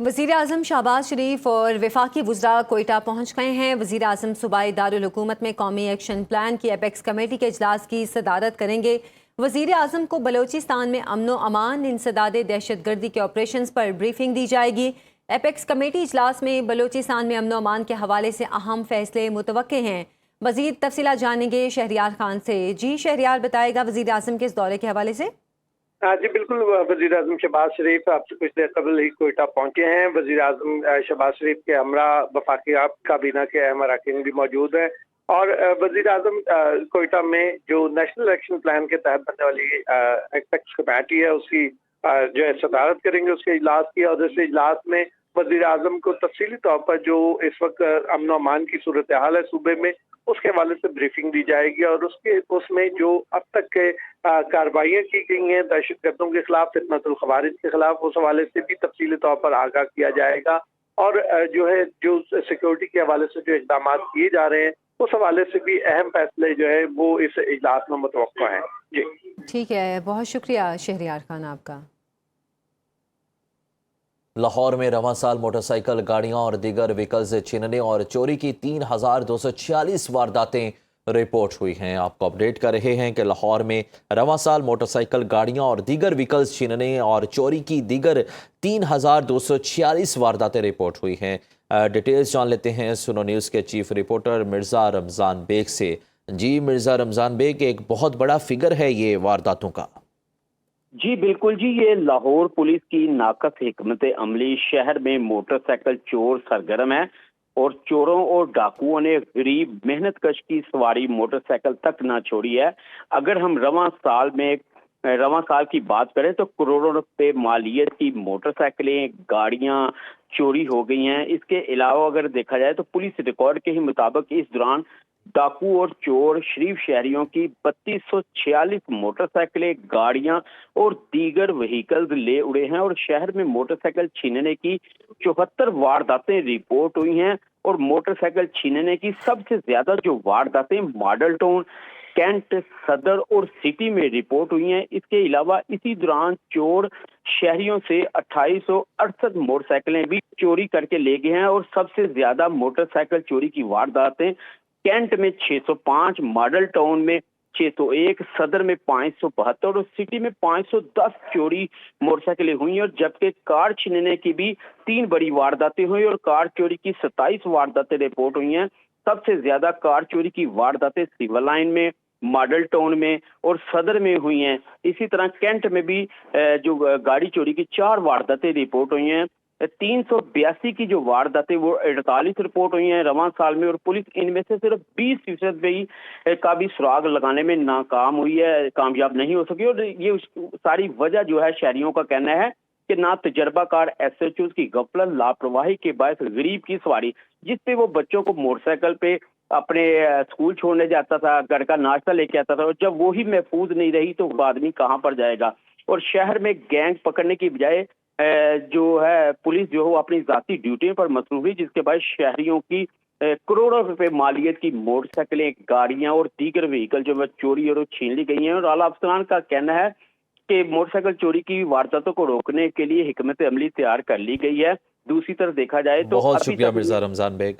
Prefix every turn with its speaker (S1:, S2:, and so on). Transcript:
S1: वज़ीर आज़म शहबाज शरीफ और वफाकी वज़रा कोयटा पहुँच गए हैं। वज़ीर आज़म सूबाई दारुल हुकूमत में कौमी एक्शन प्लान की एपेक्स कमेटी के इजलास की सदारत करेंगे। वज़ीर आज़म को बलोचिस्तान में अमन व अमान, इंसदाद दहशत गर्दी के ऑपरेशन पर ब्रीफिंग दी जाएगी। एपेक्स कमेटी इजलास में बलोचिस्तान में अमन व अमान के हवाले से अहम फैसले मुतवक्के हैं। मज़ीद तफसीलात जानेंगे शहरियार खान से। जी शहरियार, बताएगा वज़ीर आज़म के इस दौरे के हवाले से।
S2: हाँ जी बिल्कुल, वज़ीर आज़म शहबाज शरीफ आपसे कुछ देर कबल ही कोयटा पहुंचे हैं। वज़ीर आज़म शहबाज शरीफ के हमरा वफाकी काबीना के अहम अरकान भी मौजूद हैं और वज़ीर आज़म कोयटा में जो नेशनल एक्शन प्लान के तहत बनने वाली एपेक्स कमेटी है उसकी जो है सदारत करेंगे उसके इजलास की। और इस इजलास में वज़ीर आज़म को तफसीली तौर पर जो इस वक्त अमन व अमान की सूरत हाल है सूबे में उसके हवाले से ब्रीफिंग दी जाएगी और उसमें जो अब तक के कार्रवाइयाँ की गई हैं दहशत गर्दों के खिलाफ, फितनतुल खवारिज के खिलाफ, उस हवाले से भी तफसीली तौर पर आगाह किया जाएगा। और जो सिक्योरिटी के हवाले से जो इक़दाम किए जा रहे हैं उस हवाले से भी अहम फैसले जो है वो इस इजलास में मुतवक्का हैं। जी
S1: ठीक है, बहुत शुक्रिया शहरियार खान आपका।
S3: लाहौर में रवां साल मोटरसाइकिल, गाड़ियां और दीगर व्हीकल्स छीनने और चोरी की 3,246 वारदातें रिपोर्ट हुई हैं। आपको अपडेट कर रहे हैं कि लाहौर में रवां साल मोटरसाइकिल, गाड़ियां और दीगर व्हीकल्स छीनने और चोरी की दीगर 3,246 वारदातें रिपोर्ट हुई हैं। डिटेल्स जान लेते हैं सुनो न्यूज़ के चीफ रिपोर्टर मिर्ज़ा रमज़ान बेग से। जी मिर्ज़ा रमज़ान बेग, एक बहुत बड़ा फिगर है ये वारदातों का।
S4: जी बिल्कुल जी, ये लाहौर पुलिस की नाकस हिकमत अमली शहर में मोटरसाइकिल चोर सरगर्म है और चोरों और डाकुओं ने गरीब मेहनत कश की सवारी मोटरसाइकिल तक ना छोड़ी है। अगर हम रवां साल की बात करें तो करोड़ों रुपए मालियत की मोटरसाइकिलें, गाड़ियां चोरी हो गई हैं। इसके अलावा अगर देखा जाए तो पुलिस रिकॉर्ड के ही मुताबिक इस दौरान डाकू और चोर शरीफ शहरियों की 3246 मोटरसाइकिलें, गाड़ियां और दीगर व्हीकल्स ले उड़े हैं और शहर में मोटरसाइकिल छीनने की 74 वारदातें रिपोर्ट हुई हैं। और मोटरसाइकिल छीनने की सबसे ज्यादा जो वारदातें मॉडल टाउन, कैंट, सदर और सिटी में रिपोर्ट हुई हैं। इसके अलावा इसी दौरान चोर शहरियों से 2868 मोटरसाइकिलें भी चोरी करके ले गए हैं और सबसे ज्यादा मोटरसाइकिल चोरी की वारदातें कैंट में 605, मॉडल टाउन में 601, सदर में 572 और सिटी में 510 चोरी मोटरसाइकिलें हुई और जबकि कार छीनने की भी 3 बड़ी वारदातें हुई और कार चोरी की 27 वारदातें रिपोर्ट हुई हैं। सबसे ज्यादा कार चोरी की वारदातें सिविल लाइन में, मॉडल टाउन में और सदर में हुई हैं। इसी तरह कैंट में भी जो गाड़ी चोरी की 4 वारदातें रिपोर्ट हुई हैं। 382 की जो वारदातें वो 48 रिपोर्ट हुई हैं रवां साल में और पुलिस इनमें से सिर्फ 20% का भी सुराग लगाने में नाकाम हुई है, कामयाब नहीं हो सकी। और ये सारी वजह जो है शहरियों का कहना है कि ना तजर्बाकार एसएचओ की गफलत, लापरवाही के बायस गरीब की सवारी जिसपे वो बच्चों को मोटरसाइकिल पे अपने स्कूल छोड़ने जाता था, घर का नाश्ता लेके आता था और जब वो ही महफूज नहीं रही तो आदमी कहाँ पर जाएगा। और शहर में गैंग पकड़ने की बजाय जो है पुलिस जो है अपनी जाती ड्यूटियों पर मसरूफ है, जिसके बाद शहरियों की करोड़ों रुपए मालियत की मोटरसाइकिलें, गाड़ियां और दीगर व्हीकल जो है चोरी और छीन ली गई हैं। और आला अफसरान का कहना है कि मोटरसाइकिल चोरी की वारदातों को रोकने के लिए हिकमत अमली तैयार कर ली गई है। दूसरी तरफ देखा जाए तो
S3: बहुत शुक्रिया मिर्ज़ा रमज़ान बेग।